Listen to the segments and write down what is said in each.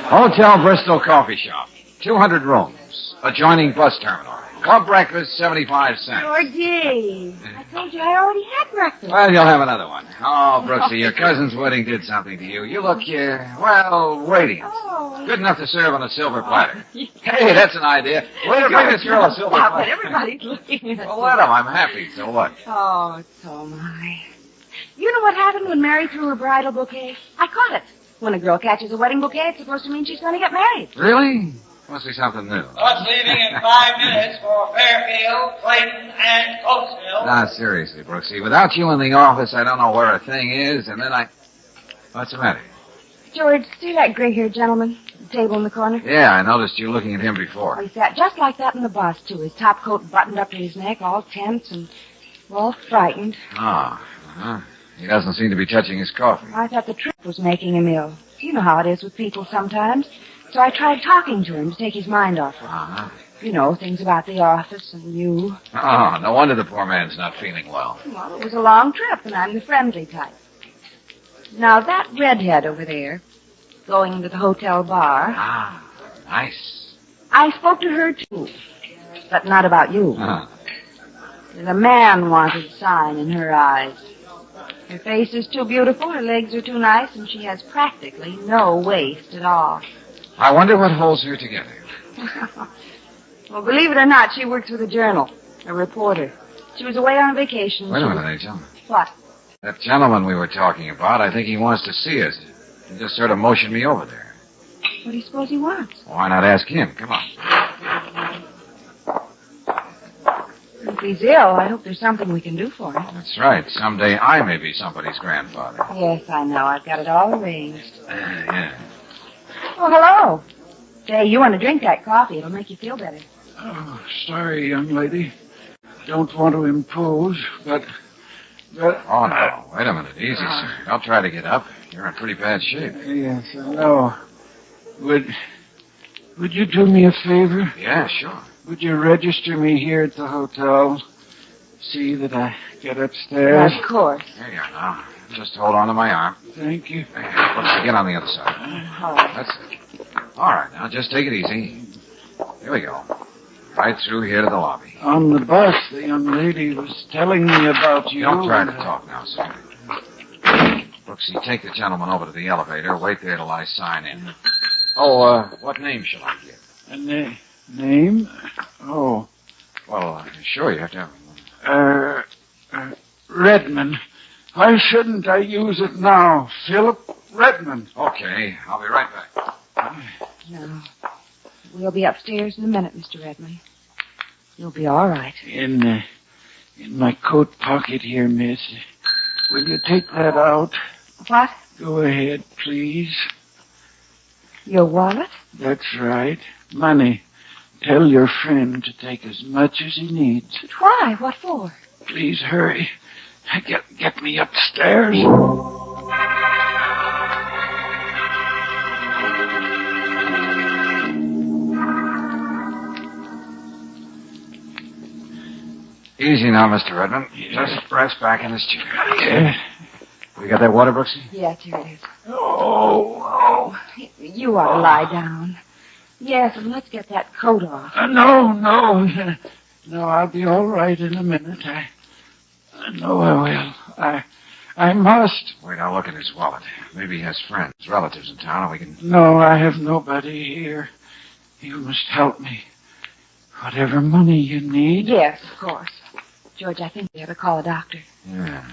Hotel Bristol Coffee Shop. 200 rooms. Adjoining bus terminal. Club breakfast, 75 cents. Georgie, I told you I already had breakfast. Well, you'll have another one. Oh, Brooksy, your cousin's wedding did something to you. You look, radiant. Oh. Good enough to serve on a silver platter. Hey, that's an idea. Waiter, bring this girl a silver Stop platter. it. Everybody's looking at Well, let him. I'm happy. So what? Oh, so am I. You know what happened when Mary threw her bridal bouquet? I caught it. When a girl catches a wedding bouquet, it's supposed to mean she's going to get married. Really? Must be something new. Bus leaving in 5 minutes for Fairfield, Clayton, and Coatesville. Nah, seriously, Brooksy. Without you in the office, I don't know where a thing is, and then What's the matter? George, see that gray-haired gentleman at the table in the corner? Yeah, I noticed you looking at him before. He sat just like that in the bus, too. His top coat buttoned up to his neck, all tense and all frightened. Oh, uh-huh. He doesn't seem to be touching his coffee. I thought the trip was making him ill. You know how it is with people sometimes. So I tried talking to him to take his mind off it. Uh-huh. You know, things about the office and you. Oh, no wonder the poor man's not feeling well. Well, it was a long trip, and I'm the friendly type. Now, that redhead over there, going to the hotel bar. Ah, nice. I spoke to her, too. But not about you. Uh-huh. The man wanted sign in her eyes. Her face is too beautiful, her legs are too nice, and she has practically no waist at all. I wonder what holds her together. Well, believe it or not, she works with a journal, a reporter. She was away on vacation. Wait a minute, Angel. What? That gentleman we were talking about, I think he wants to see us. He just sort of motioned me over there. What do you suppose he wants? Why not ask him? Come on. If he's ill, I hope there's something we can do for him. That's right. Someday I may be somebody's grandfather. Yes, I know. I've got it all arranged. Yeah. Oh, hello. Say, you want to drink that coffee. It'll make you feel better. Oh, sorry, young lady. Don't want to impose, but... Oh, no. Wait a minute. Easy, sir. Don't try to get up. You're in pretty bad shape. Yes, I know. Would you do me a favor? Yeah, sure. Would you register me here at the hotel? See that I get upstairs? Of course. There you are now. Just hold on to my arm. Thank you. There, let's get on the other side. All right. That's it. All right, now just take it easy. Here we go. Right through here to the lobby. On the bus, the young lady was telling me about you. Don't try to talk now, sir. Brooksy, take the gentleman over to the elevator. Wait there till I sign in. Oh, what name shall I give? A name? Oh. Well, sure, you have to have... Redmond. Why shouldn't I use it now? Philip Redmond. Okay, I'll be right back. No. We'll be upstairs in a minute, Mr. Redmond. You'll be all right. In my coat pocket here, miss. Will you take that out? What? Go ahead, please. Your wallet? That's right. Money. Tell your friend to take as much as he needs. But why? What for? Please hurry. Get me upstairs. Easy now, Mr. Redmond. Yeah. Just rest back in his chair. Yeah. We got that water, Brooksy? Yes, here it is. Oh. You ought to lie down. Yes, and let's get that coat off. No. No, I'll be all right in a minute. I know I will. I must. Wait, I'll look in his wallet. Maybe he has friends, relatives in town, and we can... No, I have nobody here. You must help me. Whatever money you need. Yes, of course. George, I think we ought to call a doctor. Yeah.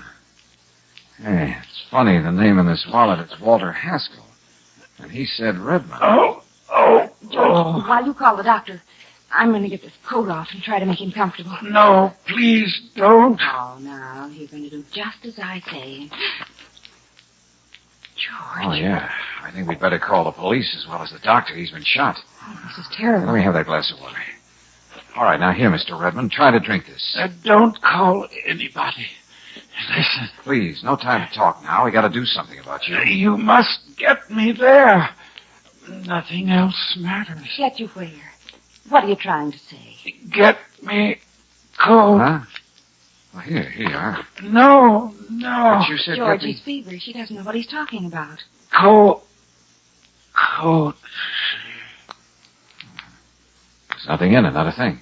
Hey, it's funny. The name in this wallet is Walter Haskell. And he said Redmond. Oh. George, while you call the doctor, I'm going to get this coat off and try to make him comfortable. No, please don't. Oh, now, you're going to do just as I say. George. Oh, yeah. I think we'd better call the police as well as the doctor. He's been shot. Oh, this is terrible. Let me have that glass of water. All right, now here, Mr. Redmond, try to drink this. Don't call anybody. Listen. Please, no time to talk now. We got to do something about you. You must get me there. Nothing else matters. Get you where? What are you trying to say? Get me cold. Huh? Well, here you are. No. But you said George, get me... he's feverish. He doesn't know what he's talking about. Cold. There's nothing in it, not a thing.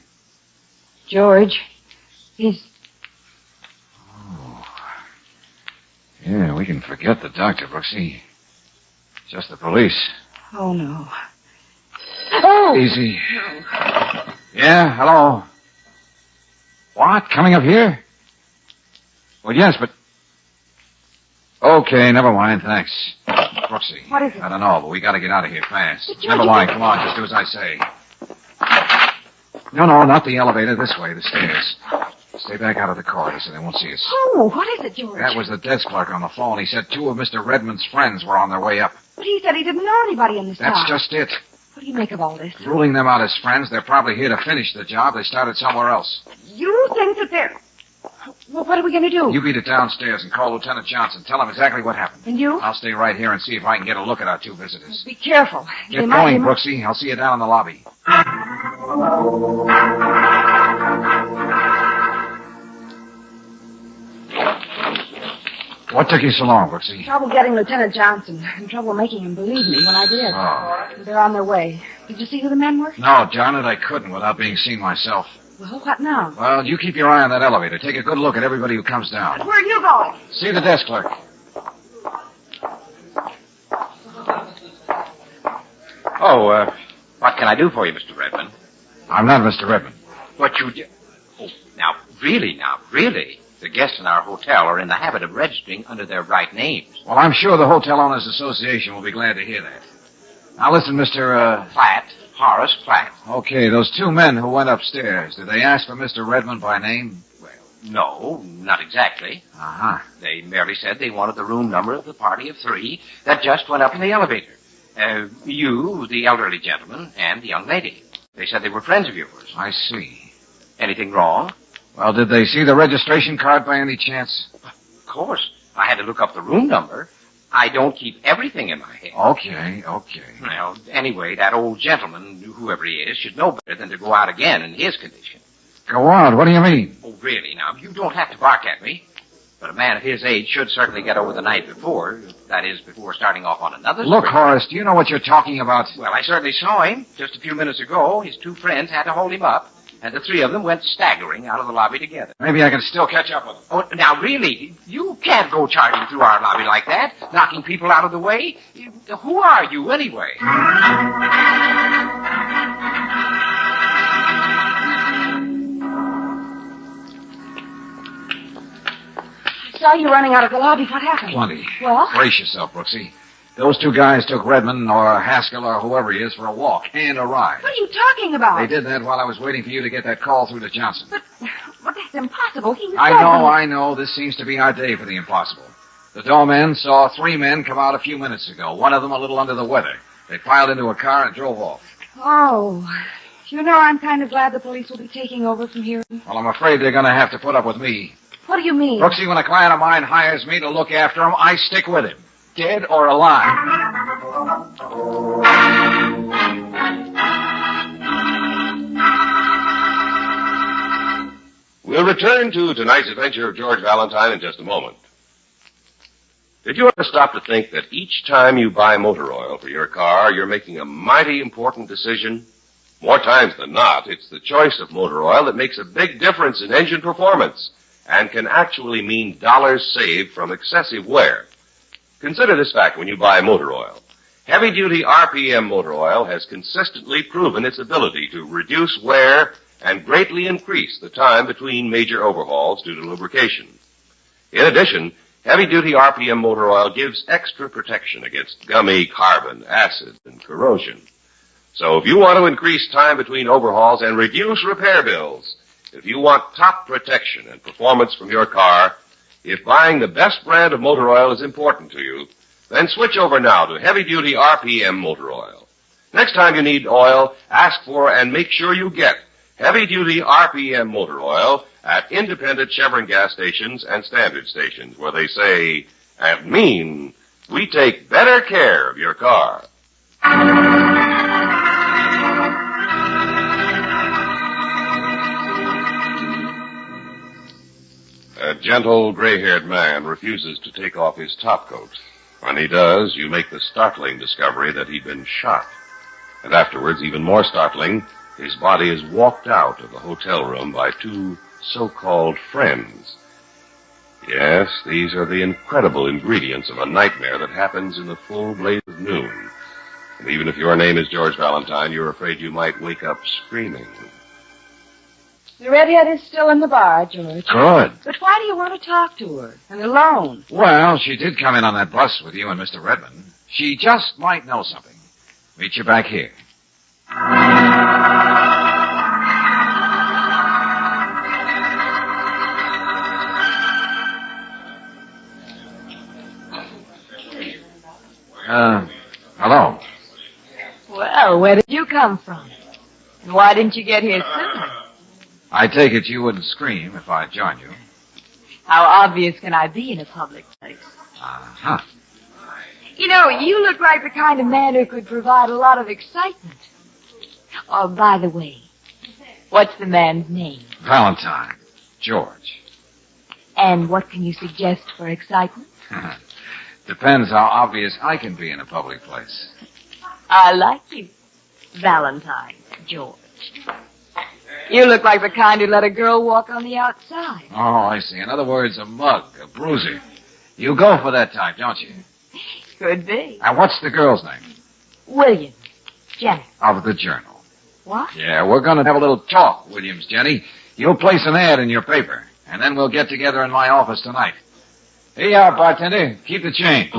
George, he's... Oh. Yeah, we can forget the doctor, Brooksy. Just the police. Oh, no. Oh! Easy. Yeah, hello. What? Coming up here? Well, yes, but... Okay, never mind, thanks. Brooksy. What is it? I don't know, but we gotta get out of here fast. But George, Never mind, come on, just do as I say. No, not the elevator, this way, the stairs. Stay back out of the corridor so they won't see us. Oh, what is it, George? That was the desk clerk on the phone. He said 2 of Mr. Redmond's friends were on their way up. But he said he didn't know anybody in this town. That's just it. What do you make of all this? Ruling them out as friends, they're probably here to finish the job. They started somewhere else. You think that they're... Well, what are we going to do? You beat it downstairs and call Lieutenant Johnson. Tell him exactly what happened. And you? I'll stay right here and see if I can get a look at our 2 visitors. Be careful. Get going, Brooksy. I'll see you down in the lobby. What took you so long, Brooksy? Trouble getting Lieutenant Johnson. And trouble making him believe me when I did. Oh. They're on their way. Did you see who the men were? No, darn it, I couldn't without being seen myself. Well, what now? Well, you keep your eye on that elevator. Take a good look at everybody who comes down. Where are you going? See the desk clerk. Oh, what can I do for you, Mr. Redmond? I'm not Mr. Redmond. What you do... Oh, now, really. The guests in our hotel are in the habit of registering under their right names. Well, I'm sure the Hotel Owners Association will be glad to hear that. Now, listen, Mr. Platt. Horace Platt. Okay, those 2 men who went upstairs, did they ask for Mr. Redmond by name? Well, no, not exactly. Uh-huh. They merely said they wanted the room number of the party of 3 that just went up in the elevator. You, the elderly gentleman, and the young lady. They said they were friends of yours. I see. Anything wrong? Well, did they see the registration card by any chance? Of course. I had to look up the room number. I don't keep everything in my head. Okay. Well, anyway, that old gentleman, whoever he is, should know better than to go out again in his condition. Go on, what do you mean? Oh, really, now, you don't have to bark at me. But a man of his age should certainly get over the night before. That is, before starting off on another Look, spree. Horace, do you know what you're talking about? Well, I certainly saw him just a few minutes ago. His 2 friends had to hold him up, and the 3 of them went staggering out of the lobby together. Maybe I can still catch up with them. Oh, now, really, you can't go charging through our lobby like that, knocking people out of the way. Who are you, anyway? I saw you running out of the lobby. What happened? Plenty. Well? Brace yourself, Brooksy. Those 2 guys took Redmond or Haskell or whoever he is for a walk and a ride. What are you talking about? They did that while I was waiting for you to get that call through to Johnson. But that's impossible. He was I know. This seems to be our day for the impossible. The doorman saw 3 men come out a few minutes ago. One of them a little under the weather. They piled into a car and drove off. Oh. You know, I'm kind of glad the police will be taking over from here. Well, I'm afraid they're going to have to put up with me. What do you mean? Brooksy, when a client of mine hires me to look after him, I stick with him. Dead or alive. We'll return to tonight's adventure of George Valentine in just a moment. Did you ever stop to think that each time you buy motor oil for your car, you're making a mighty important decision? More times than not, it's the choice of motor oil that makes a big difference in engine performance and can actually mean dollars saved from excessive wear. Consider this fact when you buy motor oil. Heavy-duty RPM motor oil has consistently proven its ability to reduce wear and greatly increase the time between major overhauls due to lubrication. In addition, heavy-duty RPM motor oil gives extra protection against gummy, carbon, acid, and corrosion. So if you want to increase time between overhauls and reduce repair bills, if you want top protection and performance from your car, if buying the best brand of motor oil is important to you, then switch over now to heavy-duty RPM motor oil. Next time you need oil, ask for and make sure you get heavy-duty RPM motor oil at independent Chevron gas stations and standard stations where they say and mean we take better care of your car. A gentle, gray-haired man refuses to take off his topcoat. When he does, you make the startling discovery that he'd been shot. And afterwards, even more startling, his body is walked out of the hotel room by two so-called friends. Yes, these are the incredible ingredients of a nightmare that happens in the full blaze of noon. And even if your name is George Valentine, you're afraid you might wake up screaming. The redhead is still in the bar, George. Good. But why do you want to talk to her? And alone? Well, she did come in on that bus with you and Mr. Redmond. She just might know something. Meet you back here. Hello. Well, where did you come from? And why didn't you get here sooner? I take it you wouldn't scream if I joined you. How obvious can I be in a public place? Uh-huh. You know, you look like the kind of man who could provide a lot of excitement. Oh, by the way, what's the man's name? Valentine. George. And what can you suggest for excitement? Depends how obvious I can be in a public place. I like you, Valentine, George. You look like the kind who let a girl walk on the outside. Oh, I see. In other words, a mug, a bruiser. You go for that type, don't you? Could be. And what's the girl's name? Williams. Jenny. Of the Journal. What? Yeah, we're going to have a little talk, Williams, Jenny. You'll place an ad in your paper, and then we'll get together in my office tonight. Here you are, bartender. Keep the change.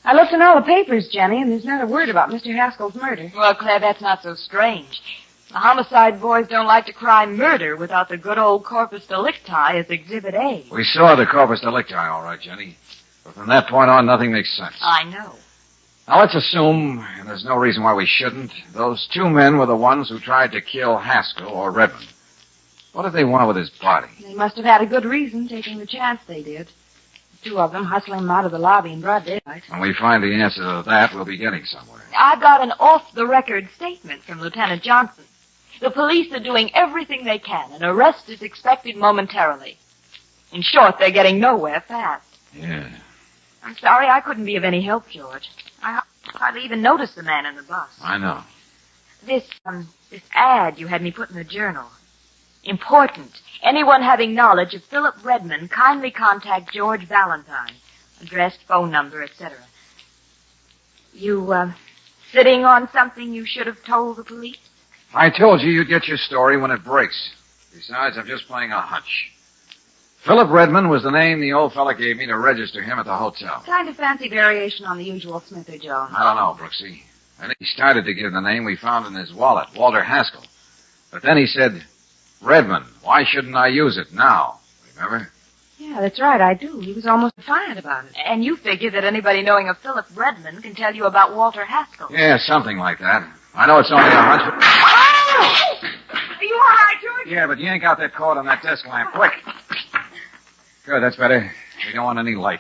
I looked in all the papers, Jenny, and there's not a word about Mr. Haskell's murder. Well, Claire, that's not so strange. The homicide boys don't like to cry murder without the good old corpus delicti as Exhibit A. We saw the corpus delicti, all right, Jenny. But from that point on, nothing makes sense. I know. Now, let's assume, and there's no reason why we shouldn't, those two men were the ones who tried to kill Haskell or Redmond. What did they want with his body? They must have had a good reason, taking the chance they did. The two of them hustling him out of the lobby in broad daylight. When we find the answer to that, we'll be getting somewhere. I've got an off-the-record statement from Lieutenant Johnson. The police are doing everything they can. An arrest is expected momentarily. In short, they're getting nowhere fast. Yeah. I'm sorry I couldn't be of any help, George. I hardly even noticed the man in the bus. I know. This ad you had me put in the journal. Important. Anyone having knowledge of Philip Redmond, kindly contact George Valentine. Address, phone number, etc. You, sitting on something you should have told the police? I told you you'd get your story when it breaks. Besides, I'm just playing a hunch. Philip Redmond was the name the old fella gave me to register him at the hotel. Kind of fancy variation on the usual Smith or Jones. I don't know, Brooksy. I think he started to give the name we found in his wallet, Walter Haskell. But then he said, Redmond, why shouldn't I use it now? Remember? Yeah, that's right, I do. He was almost defiant about it. And you figure that anybody knowing of Philip Redmond can tell you about Walter Haskell. Yeah, something like that. I know it's only a hunch, but... Are you all right, George? Yeah, but yank out that cord on that desk lamp, quick. Good, that's better. We don't want any light.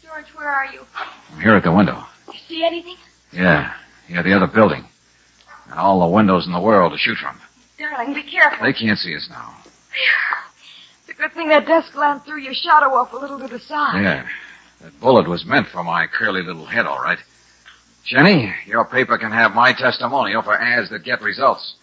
George, where are you? I'm here at the window. You see anything? Yeah, the other building. And all the windows in the world to shoot from. Darling, be careful. They can't see us now. It's a good thing that desk lamp threw your shadow off a little to the side. Yeah, that bullet was meant for my curly little head, all right. Jenny, your paper can have my testimonial for ads that get results.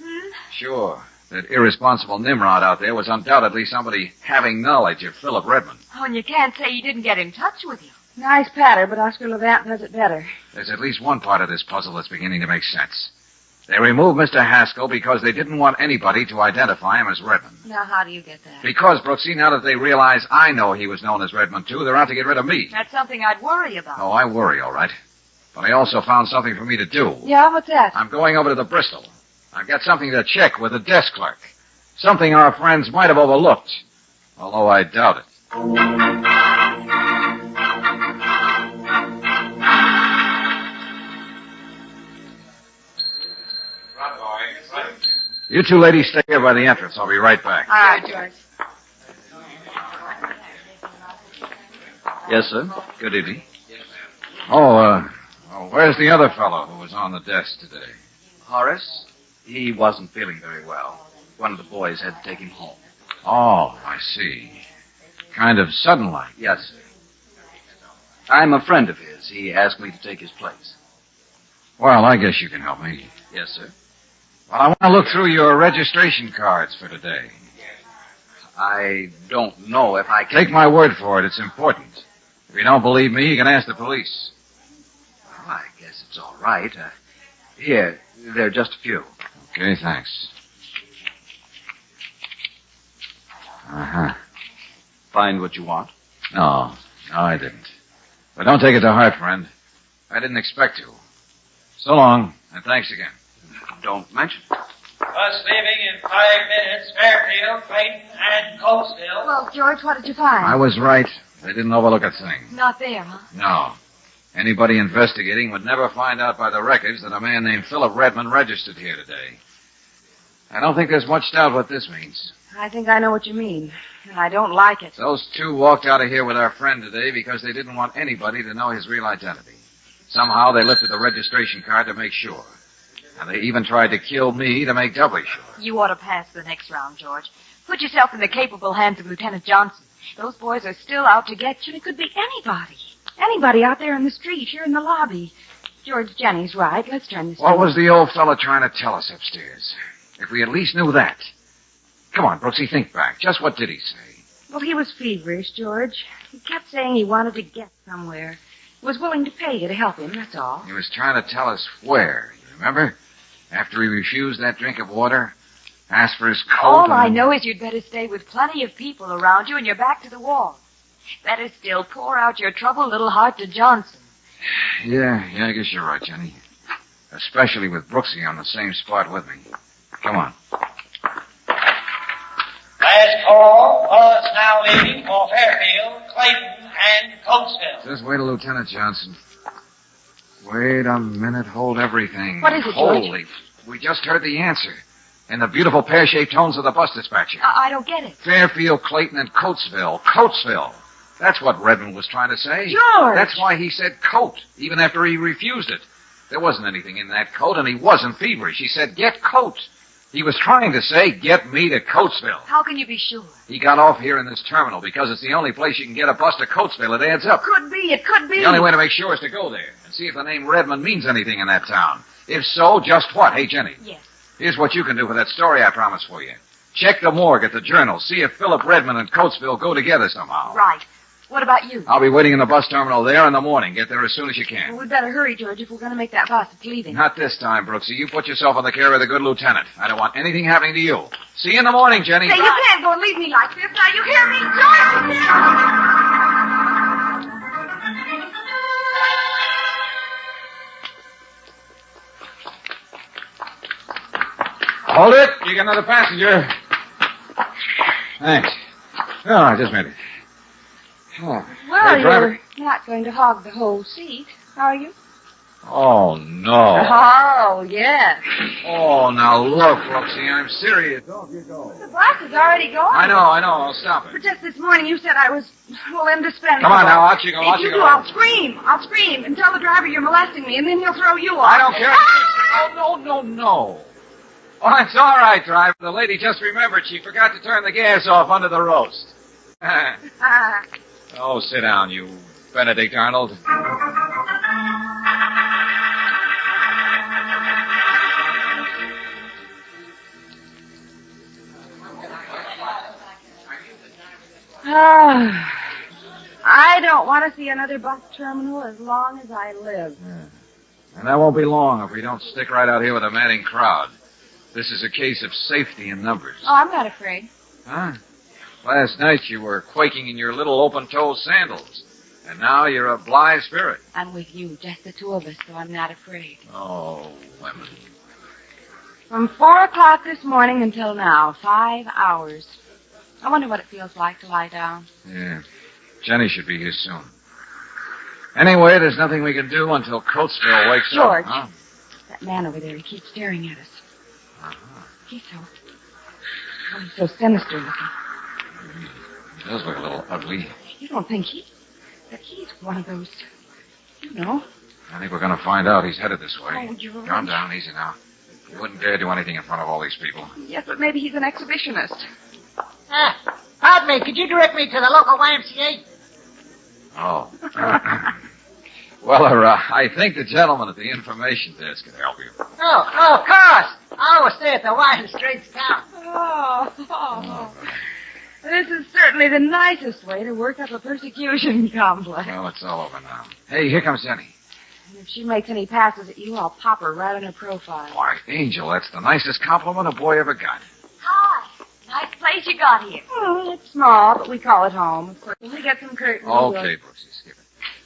Sure. That irresponsible Nimrod out there was undoubtedly somebody having knowledge of Philip Redmond. Oh, and you can't say he didn't get in touch with you. Nice patter, but Oscar Levant does it better. There's at least one part of this puzzle that's beginning to make sense. They removed Mr. Haskell because they didn't want anybody to identify him as Redmond. Now, how do you get that? Because, Brooksy, now that they realize I know he was known as Redmond, too, they're out to get rid of me. That's something I'd worry about. Oh, I worry, all right. But I also found something for me to do. Yeah, what's that? I'm going over to the Bristol. I've got something to check with the desk clerk. Something our friends might have overlooked. Although I doubt it. You two ladies stay here by the entrance. I'll be right back. All right, George. Yes, sir. Good evening. Oh, where's the other fellow who was on the desk today? Horace, he wasn't feeling very well. One of the boys had to take him home. Oh, I see. Kind of sudden like. Yes, sir. I'm a friend of his. He asked me to take his place. Well, I guess you can help me. Yes, sir. Well, I want to look through your registration cards for today. I don't know if I can... Take my word for it. It's important. If you don't believe me, you can ask the police. Well, I guess it's all right. Here, there are just a few. Okay, thanks. Uh-huh. Find what you want? No, I didn't. But don't take it to heart, friend. I didn't expect to. So long, and thanks again. Don't mention it. Bus leaving in 5 minutes, Fairfield, Clayton, and Coatesville. Well, George, what did you find? I was right. They didn't overlook a thing. Not there, huh? No. Anybody investigating would never find out by the records that a man named Philip Redmond registered here today. I don't think there's much doubt what this means. I think I know what you mean, and I don't like it. Those two walked out of here with our friend today because they didn't want anybody to know his real identity. Somehow they lifted the registration card to make sure. And they even tried to kill me to make doubly sure. You ought to pass the next round, George. Put yourself in the capable hands of Lieutenant Johnson. Those boys are still out to get you. It could be anybody. Anybody out there in the street, here in the lobby. George, Jenny's right. Let's turn this What over. was the old fella trying to tell us upstairs? If we at least knew that. Come on, Brooksy, think back. Just what did he say? Well, he was feverish, George. He kept saying he wanted to get somewhere. He was willing to pay you to help him, that's all. He was trying to tell us where, you remember? After he refused that drink of water, asked for his coat. All I know is you'd better stay with plenty of people around you and your back to the wall. Better still pour out your troubled little heart to Johnson. Yeah, I guess you're right, Jenny. Especially with Brooksy on the same spot with me. Come on. Last call, bus now leaving for Fairfield, Clayton, and Coatesville. Just wait till Lieutenant Johnson. Wait a minute. Hold everything. What is it, George? Holy. We just heard the answer. In the beautiful pear-shaped tones of the bus dispatcher. I don't get it. Fairfield, Clayton, and Coatesville. Coatesville. That's what Redmond was trying to say. George! That's why he said coat, even after he refused it. There wasn't anything in that coat, and he wasn't feverish. He said, get coat. He was trying to say, get me to Coatesville. How can you be sure? He got off here in this terminal because it's the only place you can get a bus to Coatesville. It adds up. It could be. The only way to make sure is to go there and see if the name Redmond means anything in that town. If so, just what? Hey, Jenny. Yes. Here's what you can do for that story I promised for you. Check the morgue at the Journal. See if Philip Redmond and Coatesville go together somehow. Right. What about you? I'll be waiting in the bus terminal there in the morning. Get there as soon as you can. Well, we'd better hurry, George, if we're going to make that bus. It's leaving. Not this time, Brooksy. You put yourself on the care of the good lieutenant. I don't want anything happening to you. See you in the morning, Jenny. Say, you can't go and leave me like this. Now, you hear me, George? Hold it. You got another passenger. Thanks. Oh, I just made it. Oh. Well, Hey, driver. you're not going to hog the whole seat, are you? Oh, no. Oh, yes. Oh, now look, Brooksy, I'm serious. Off you go. The bus is already going. I know. I'll stop But it. just this morning you said I was, well, indispensable. Come on now, out you go, If out you you do, go. I'll scream and tell the driver you're molesting me, and then he'll throw you off. I don't care. Ah! No. Oh, it's all right, driver. The lady just remembered she forgot to turn the gas off under the roast. Oh, sit down, you Benedict Arnold. I don't want to see another bus terminal as long as I live. And that won't be long if we don't stick right out here with a madding crowd. This is a case of safety in numbers. Oh, I'm not afraid. Huh? Last night you were quaking in your little open-toed sandals. And now you're a blithe spirit. I'm with you, just the two of us, so I'm not afraid. Oh, women. From 4 o'clock this morning until now, 5 hours. I wonder what it feels like to lie down. Yeah. Jenny should be here soon. Anyway, there's nothing we can do until Coatesville wakes George. up. Huh? That man over there, he keeps staring at us. Uh-huh. He's so sinister looking. He does look a little ugly. You don't think that he's one of those, I think we're going to find out. He's headed this way. Oh, George. Calm down, easy now. He wouldn't dare do anything in front of all these people. Yes, but maybe he's an exhibitionist. Pardon me, could you direct me to the local YMCA? Oh. Well, I think the gentleman at the information desk can help you. Oh, of course. I always stay at the Wine and Straits Town. Oh. This is certainly the nicest way to work up a persecution complex. Well, it's all over now. Hey, here comes Jenny. And if she makes any passes at you, I'll pop her right on her profile. Why, Angel, that's the nicest compliment a boy ever got. Hi. Nice place you got here. It's small, but we call it home. Of course, we get some curtains. Okay, Brooksy, skip it.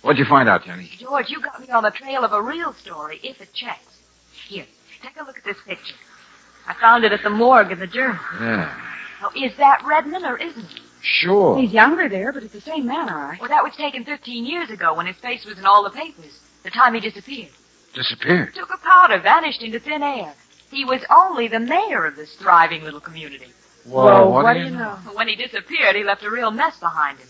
What'd you find out, Jenny? George, you got me on the trail of a real story, if it checks. Here, take a look at this picture. I found it at the morgue in the journal. Yeah. Now, is that Redmond or isn't he? Sure. He's younger there, but it's the same man, all right. Well, that was taken 13 years ago when his face was in all the papers. The time he disappeared. Disappeared? Took a powder, vanished into thin air. He was only the mayor of this thriving little community. Whoa, what do you know? When he disappeared, he left a real mess behind him.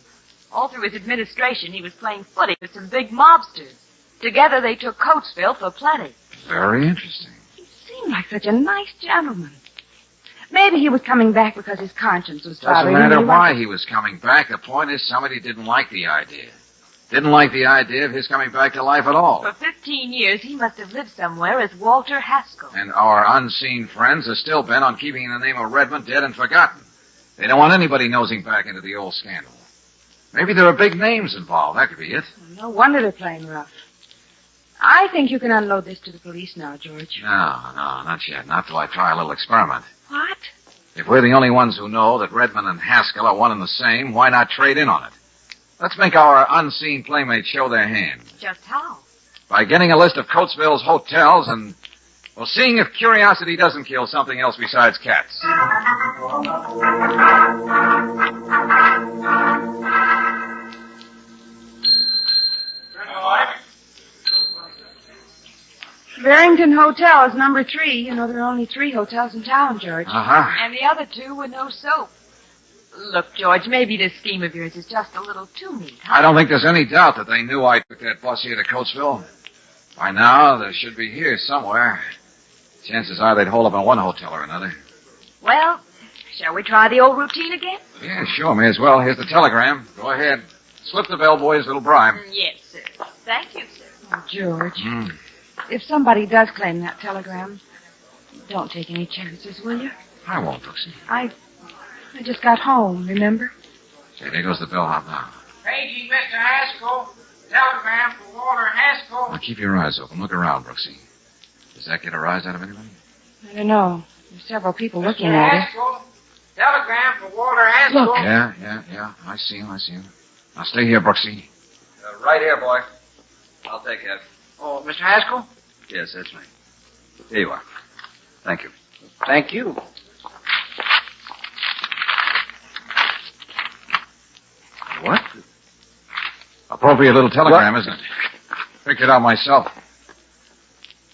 All through his administration, he was playing footy with some big mobsters. Together, they took Coatesville for plenty. Very interesting. He seemed like such a nice gentleman. Maybe he was coming back because his conscience was bothering him. Doesn't matter why he was coming back. The point is somebody didn't like the idea. Didn't like the idea of his coming back to life at all. For 15 years, he must have lived somewhere as Walter Haskell. And our unseen friends are still bent on keeping the name of Redmond dead and forgotten. They don't want anybody nosing back into the old scandal. Maybe there are big names involved. That could be it. No wonder they're playing rough. I think you can unload this to the police now, George. No, not yet. Not till I try a little experiment. What? If we're the only ones who know that Redmond and Haskell are one and the same, why not trade in on it? Let's make our unseen playmates show their hand. Just how? By getting a list of Coatesville's hotels and, well, seeing if curiosity doesn't kill something else besides cats. Barrington Hotel is number 3. You know, there are only 3 hotels in town, George. Uh-huh. And the other 2 with no soap. Look, George, maybe this scheme of yours is just a little too neat. Huh? I don't think there's any doubt that they knew I took that bus here to Coatesville. By now, they should be here somewhere. Chances are they'd hold up in one hotel or another. Well, shall we try the old routine again? Yeah, sure, may as well. Here's the telegram. Go ahead. Slip the bellboy's little bribe. Yes, sir. Thank you, sir. Oh, George. If somebody does claim that telegram, don't take any chances, will you? I won't, Brooksy. I just got home, remember? Say, there goes the bellhop now. Paging Mr. Haskell. Telegram for Walter Haskell. Now, keep your eyes open. Look around, Brooksy. Does that get a rise out of anybody? I don't know. There's several people looking Mr. at it. Haskell. Telegram for Walter Haskell. Look. Yeah. I see him. Now, stay here, Brooksy. Right here, boy. I'll take it. Oh, Mr. Haskell? Yes, that's me. Here you are. Thank you. Thank you. What? Appropriate little telegram, isn't it? Picked it out myself.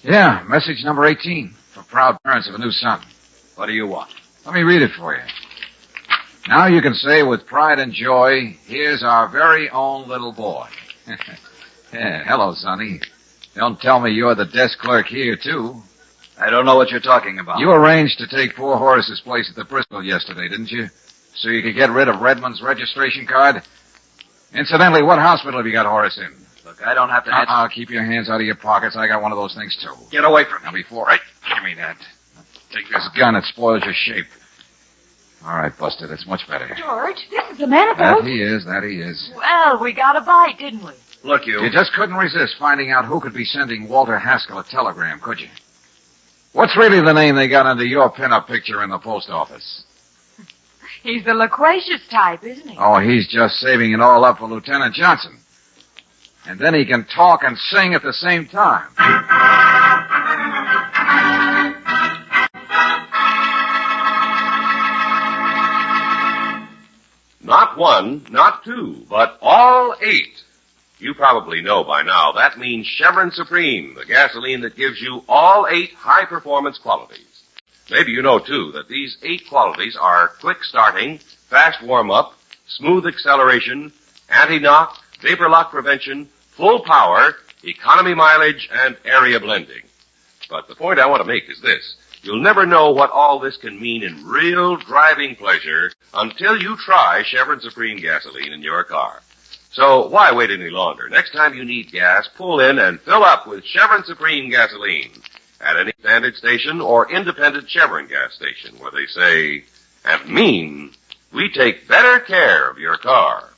Yeah, message number 18 for proud parents of a new son. What do you want? Let me read it for you. Now you can say with pride and joy, here's our very own little boy. Yeah, hello, Sonny. Don't tell me you're the desk clerk here, too. I don't know what you're talking about. You arranged to take poor Horace's place at the Bristol yesterday, didn't you? So you could get rid of Redmond's registration card? Incidentally, what hospital have you got Horace in? Look, I don't have to answer. Keep your hands out of your pockets. I got one of those things, too. Get away from me. Now, before I... Give me that. Take this gun. It spoils your shape. All right, Buster. That's much better. George, this is the manifold. That he is. Well, we got a bite, didn't we? Look, you. You just couldn't resist finding out who could be sending Walter Haskell a telegram, could you? What's really the name they got under your pinup picture in the post office? He's the loquacious type, isn't he? Oh, he's just saving it all up for Lieutenant Johnson. And then he can talk and sing at the same time. Not one, not two, but all 8. You probably know by now that means Chevron Supreme, the gasoline that gives you all 8 high-performance qualities. Maybe you know, too, that these 8 qualities are quick starting, fast warm-up, smooth acceleration, anti-knock, vapor lock prevention, full power, economy mileage, and area blending. But the point I want to make is this. You'll never know what all this can mean in real driving pleasure until you try Chevron Supreme gasoline in your car. So why wait any longer? Next time you need gas, pull in and fill up with Chevron Supreme gasoline at any standard station or independent Chevron gas station where they say and mean, we take better care of your car.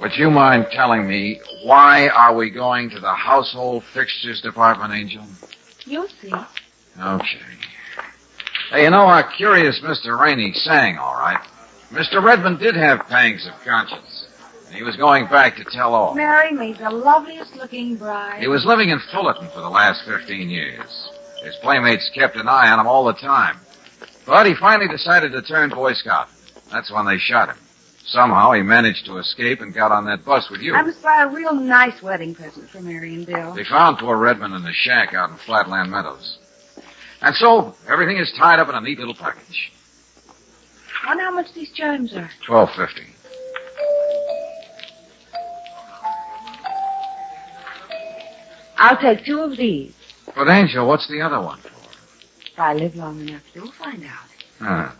Would you mind telling me why are we going to the household fixtures department, Angel? You'll see. Okay. Hey, you know, our curious Mr. Rainey sang all right. Mr. Redmond did have pangs of conscience, and he was going back to tell all. Mary made the loveliest looking bride. He was living in Fullerton for the last 15 years. His playmates kept an eye on him all the time. But he finally decided to turn Boy Scout. That's when they shot him. Somehow he managed to escape and got on that bus with you. I must buy a real nice wedding present for Mary and Bill. They found poor Redmond in the shack out in Flatland Meadows. And so, everything is tied up in a neat little package. I wonder how much these chimes are. $12.50. I'll take 2 of these. But, Angel, what's the other one for? If I live long enough, you'll find out.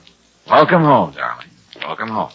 Welcome home, darling. Welcome home.